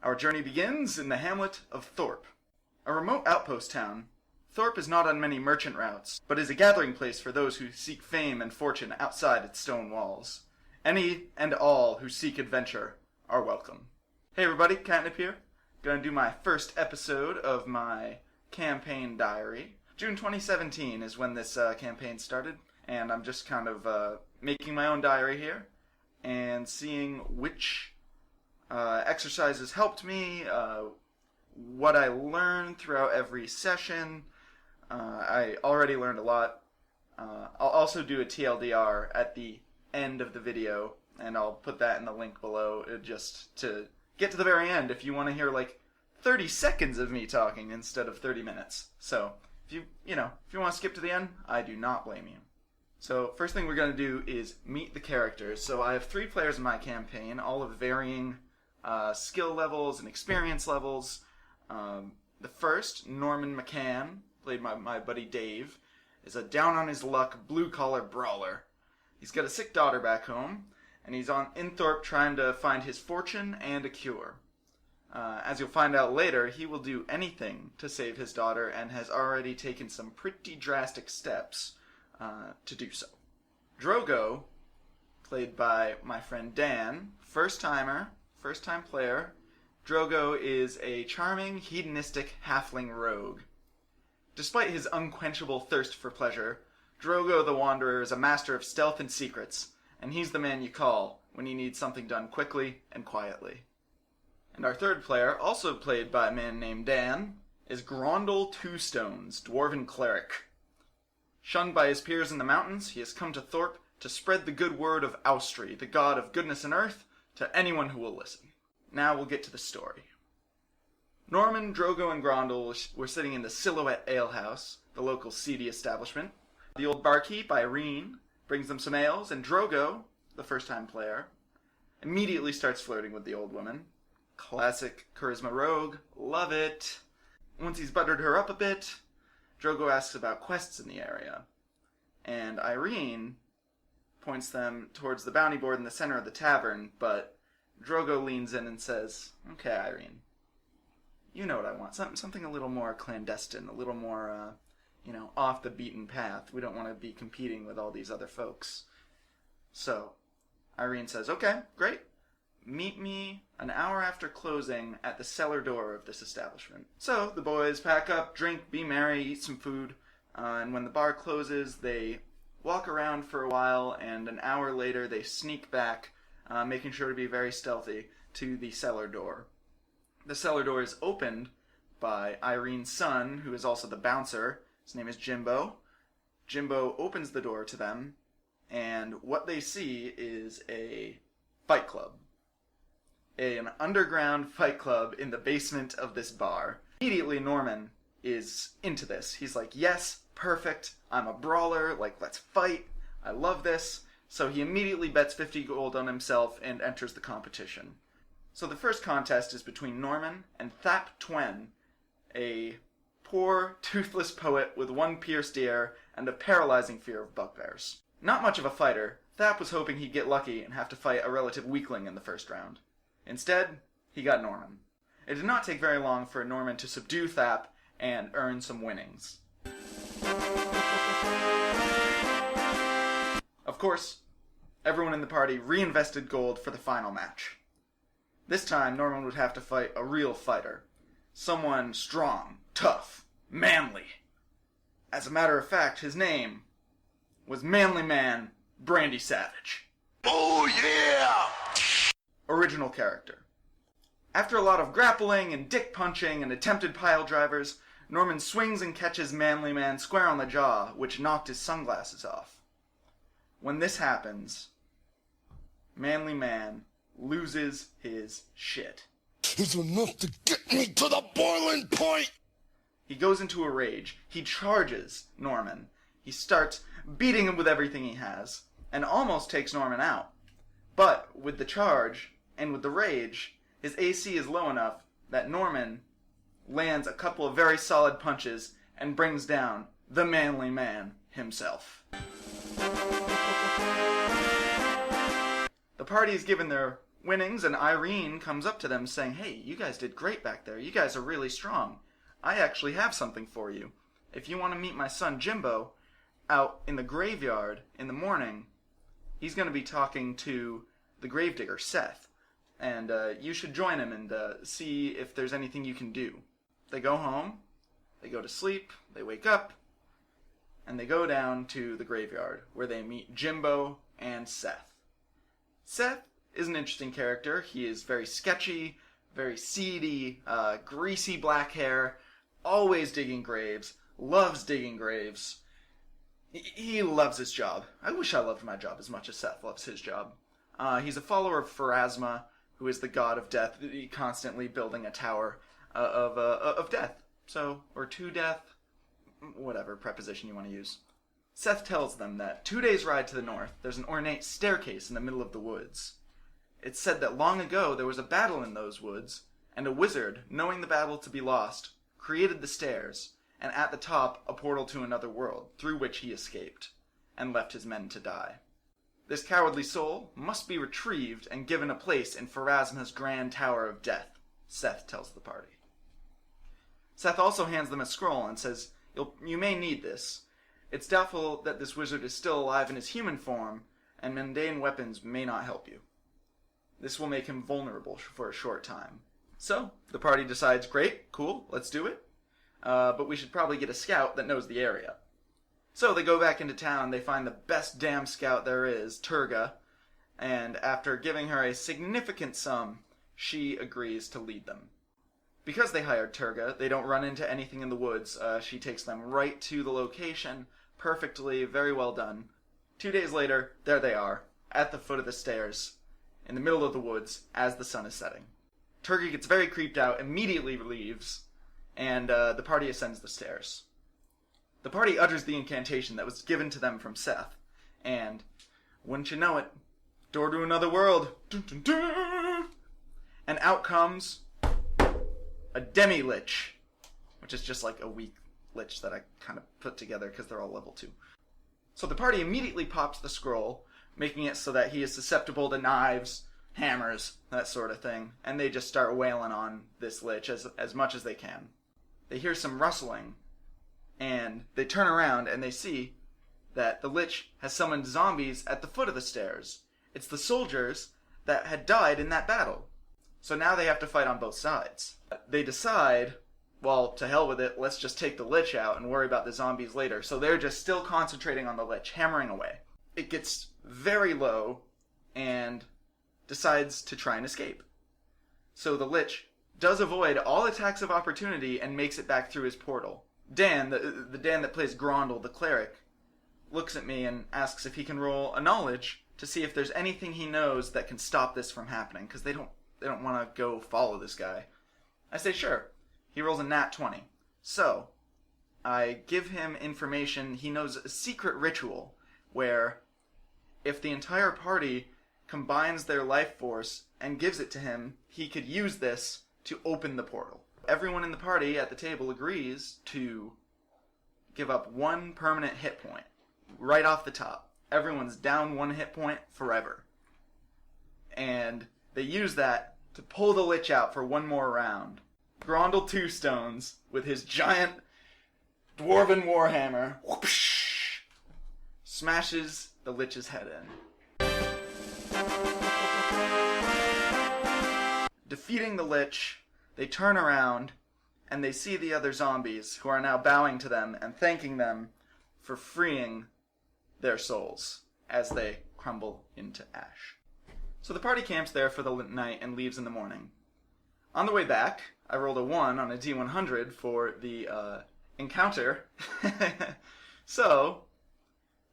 Our journey begins in the hamlet of Thorpe. A remote outpost town, Thorpe is not on many merchant routes, but is a gathering place for those who seek fame and fortune outside its stone walls. Any and all who seek adventure are welcome. Hey everybody, Catnip here. Gonna do my first episode of my campaign diary. June 2017 is when this campaign started, and I'm just kind of making my own diary here and seeing which exercises helped me, what I learned throughout every session. I already learned a lot. I'll also do a TLDR at the end of the video, and I'll put that in the link below just to get to the very end if you want to hear like 30 seconds of me talking instead of 30 minutes. So if you want to skip to the end, I do not blame you. So first thing we're going to do is meet the characters. So I have 3 players in my campaign, all of varying skill levels and experience levels. The first, Norman McCann, played by my buddy Dave, is a down-on-his-luck, blue-collar brawler. He's got a sick daughter back home, and he's in Thorpe trying to find his fortune and a cure. As you'll find out later, he will do anything to save his daughter and has already taken some pretty drastic steps to do so. Drogo, played by my friend Dan, first-time player. Drogo is a charming, hedonistic Halfling Rogue. Despite his unquenchable thirst for pleasure, Drogo the Wanderer is a master of stealth and secrets, and he's the man you call when you need something done quickly and quietly. And our third player, also played by a man named Dan, is Grondle Twostones, Dwarf Cleric. Shunned by his peers in the mountains, he has come to Thorpe to spread the good word of Austri, the god of goodness and earth, to anyone who will listen. Now we'll get to the story. Norman, Drogo, and Grondle were sitting in the Silhouette Alehouse, the local seedy establishment. The old barkeep, Irene, brings them some ales, and Drogo, the first-time player, immediately starts flirting with the old woman. Classic charisma rogue, love it. Once he's buttered her up a bit, Drogo asks about quests in the area, and Irene points them towards the bounty board in the center of the tavern, but Drogo leans in and says, "Okay, Irene, you know what I want. Something a little more clandestine, a little more, off the beaten path. We don't want to be competing with all these other folks." So, Irene says, "Okay, great. Meet me an hour after closing at the cellar door of this establishment." So, the boys pack up, drink, be merry, eat some food, and when the bar closes, they walk around for a while, and an hour later they sneak back, making sure to be very stealthy, to the cellar door. The cellar door is opened by Irene's son, who is also the bouncer. His name is Jimbo. Jimbo opens the door to them, and what they see is a fight club. An underground fight club in the basement of this bar. Immediately Norman is into this. He's like, yes, perfect, I'm a brawler, let's fight, I love this. So he immediately bets 50 gold on himself and enters the competition. So the first contest is between Norman and Thap Twen, a poor, toothless poet with one pierced ear and a paralyzing fear of bugbears. Not much of a fighter, Thap was hoping he'd get lucky and have to fight a relative weakling in the first round. Instead, he got Norman. It did not take very long for Norman to subdue Thap and earn some winnings. Of course, everyone in the party reinvested gold for the final match. This time, Norman would have to fight a real fighter. Someone strong, tough, manly. As a matter of fact, his name was Man Brandy Savage. Oh yeah! Original character. After a lot of grappling and dick punching and attempted pile drivers, Norman swings and catches Manly Man square on the jaw, which knocked his sunglasses off. When this happens, Manly Man loses his shit. It's enough to get me to the boiling point! He goes into a rage. He charges Norman. He starts beating him with everything he has, and almost takes Norman out. But with the charge, and with the rage, his AC is low enough that Norman lands a couple of very solid punches and brings down the Manly Man himself. The party is given their Winnings and Irene comes up to them saying, "Hey, you guys did great back there. You guys are really strong. I actually have something for you. If you want to meet my son Jimbo out in the graveyard in the morning, he's going to be talking to the gravedigger, Seth. And you should join him and see if there's anything you can do." They go home, they go to sleep, they wake up, and they go down to the graveyard where they meet Jimbo and Seth. Seth is an interesting character. He is very sketchy, very seedy, greasy black hair, always digging graves, loves digging graves. He loves his job. I wish I loved my job as much as Seth loves his job. He's a follower of Pharasma, who is the god of death, constantly building a tower of death. So, or to death, whatever preposition you want to use. Seth tells them that 2 days' ride to the north, there's an ornate staircase in the middle of the woods. It's said that long ago there was a battle in those woods, and a wizard, knowing the battle to be lost, created the stairs, and at the top a portal to another world, through which he escaped, and left his men to die. This cowardly soul must be retrieved and given a place in Pharasma's grand tower of death, Seth tells the party. Seth also hands them a scroll and says, You may need this. It's doubtful that this wizard is still alive in his human form, and mundane weapons may not help you. This will make him vulnerable for a short time. So, the party decides, great, cool, let's do it. But we should probably get a scout that knows the area. So they go back into town, they find the best damn scout there is, Turga, and after giving her a significant sum, she agrees to lead them. Because they hired Turga, they don't run into anything in the woods. She takes them right to the location, perfectly, very well done. 2 days later, there they are, at the foot of the stairs, in the middle of the woods, as the sun is setting. Turga gets very creeped out, immediately leaves, and the party ascends the stairs. The party utters the incantation that was given to them from Seth, and, wouldn't you know it, door to another world, dun, dun, dun, and out comes a demi-lich, which is just like a weak lich that I kind of put together because they're all level 2. So the party immediately pops the scroll, making it so that he is susceptible to knives, hammers, that sort of thing, and they just start wailing on this lich as much as they can. They hear some rustling, and they turn around and they see that the lich has summoned zombies at the foot of the stairs. It's the soldiers that had died in that battle. So now they have to fight on both sides. They decide, well, to hell with it, let's just take the lich out and worry about the zombies later. So they're just still concentrating on the lich, hammering away. It gets very low and decides to try and escape. So the lich does avoid all attacks of opportunity and makes it back through his portal. Dan, the Dan that plays Grondle, the cleric, looks at me and asks if he can roll a knowledge to see if there's anything he knows that can stop this from happening, because they don't want to go follow this guy. I say sure. He rolls a nat 20. So, I give him information. He knows a secret ritual where if the entire party combines their life force and gives it to him, he could use this to open the portal. Everyone in the party at the table agrees to give up 1 permanent hit point right off the top. Everyone's down 1 hit point forever. And they use that to pull the lich out for 1 more round. Grondle Twostones, with his giant dwarven warhammer, whoosh, smashes the lich's head in. Defeating the lich, they turn around and they see the other zombies, who are now bowing to them and thanking them for freeing their souls as they crumble into ash. So the party camps there for the night and leaves in the morning. On the way back, I rolled a 1 on a D100 for the encounter. So,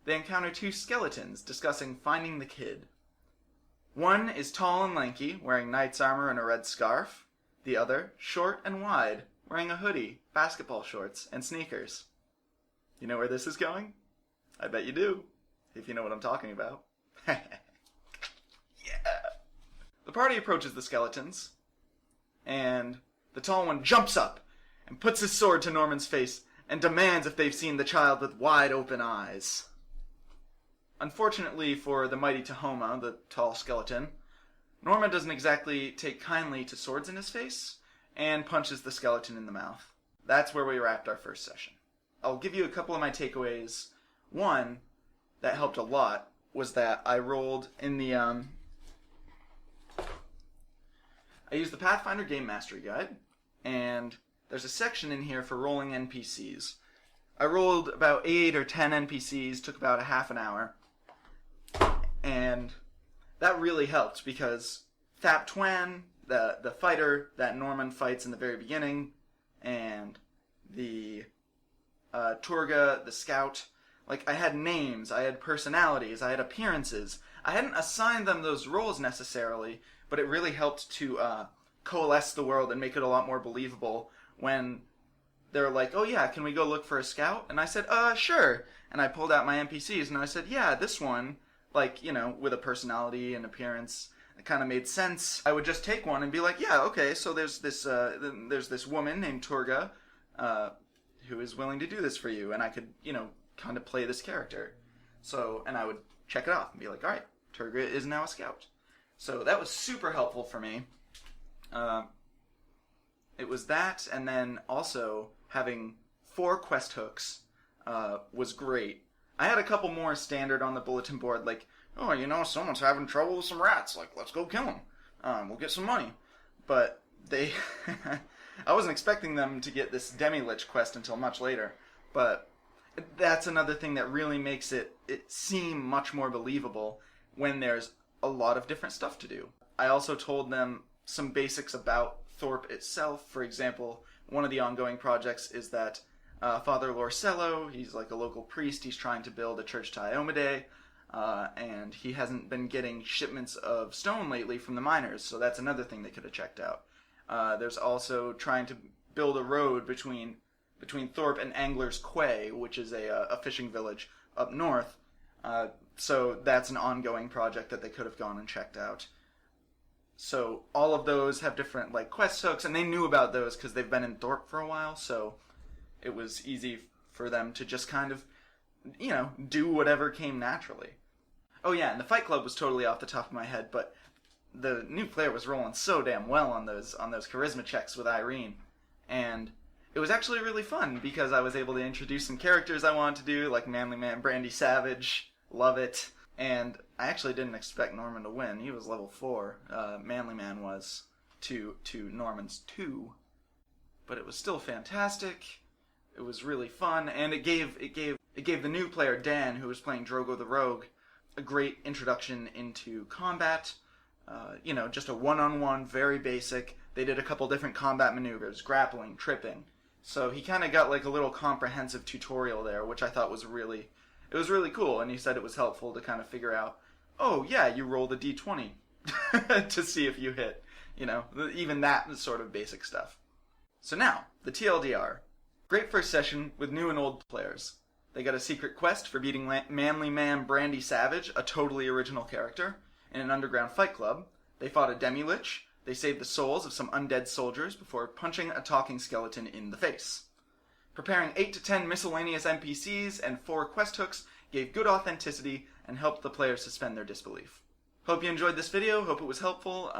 they encounter 2 skeletons discussing finding the kid. One is tall and lanky, wearing knight's armor and a red scarf. The other, short and wide, wearing a hoodie, basketball shorts, and sneakers. You know where this is going? I bet you do, if you know what I'm talking about. Yeah. The party approaches the skeletons, and the tall one jumps up and puts his sword to Norman's face and demands if they've seen the child with wide open eyes. Unfortunately for the mighty Tahoma, the tall skeleton, Norman doesn't exactly take kindly to swords in his face, and punches the skeleton in the mouth. That's where we wrapped our first session. I'll give you a couple of my takeaways. One that helped a lot was that I rolled in the I used the Pathfinder Gamemastery guide, and there's a section in here for rolling NPCs. I rolled about 8 or 10 NPCs, took about a half an hour, and that really helped because Thap Twan, the fighter that Norman fights in the very beginning, and the Turga, the scout, like, I had names, I had personalities, I had appearances. I hadn't assigned them those roles necessarily, but it really helped to coalesce the world and make it a lot more believable when they're like, oh yeah, can we go look for a scout? And I said, sure. And I pulled out my NPCs and I said, yeah, this one, like, you know, with a personality and appearance, it kind of made sense. I would just take one and be like, yeah, okay, so there's this woman named Turga who is willing to do this for you, and I could, you know, kind of play this character. So, and I would check it off and be like, all right, Turga is now a scout. So that was super helpful for me. It was that, and then also having 4 quest hooks was great. I had a couple more standard on the bulletin board, like, oh, you know, someone's having trouble with some rats, like, let's go kill them. We'll get some money. But they... I wasn't expecting them to get this demi-lich quest until much later, but that's another thing that really makes it seem much more believable when there's a lot of different stuff to do. I also told them some basics about Thorpe itself. For example, one of the ongoing projects is that Father Lorcello, he's like a local priest, he's trying to build a church to Iomade, and he hasn't been getting shipments of stone lately from the miners, so that's another thing they could have checked out. There's also trying to build a road between Thorpe and Angler's Quay, which is a fishing village up north. So that's an ongoing project that they could have gone and checked out. So all of those have different like quest hooks, and they knew about those because they've been in Thorpe for a while, so it was easy for them to just kind of, you know, do whatever came naturally. Oh yeah, and the Fight Club was totally off the top of my head, but the new player was rolling so damn well on those charisma checks with Irene, and it was actually really fun because I was able to introduce some characters I wanted to do, like Man Brandy Savage, love it, and I actually didn't expect Norman to win. He was level 4, Manly Man was, to Norman's 2, but it was still fantastic. It was really fun, and it gave the new player Dan, who was playing Drogo the Rogue, a great introduction into combat. You know, just a one-on-one, very basic. They did a couple different combat maneuvers, grappling, tripping. So he kind of got like a little comprehensive tutorial there, which I thought was really cool. And he said it was helpful to kind of figure out, oh yeah, you roll the d20 to see if you hit. You know, even that sort of basic stuff. So now, the TLDR. Great first session with new and old players. They got a secret quest for beating Manly Man Brandy Savage, a totally original character, in an underground fight club. They fought a demi-lich. They saved the souls of some undead soldiers before punching a talking skeleton in the face. Preparing 8 to 10 miscellaneous NPCs and 4 quest hooks gave good authenticity and helped the players suspend their disbelief. Hope you enjoyed this video. Hope it was helpful.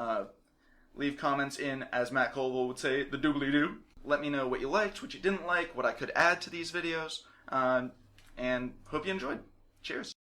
Leave comments in, as Matt Colville would say, the doobly-doo. Let me know what you liked, what you didn't like, what I could add to these videos, and hope you enjoyed. Cheers.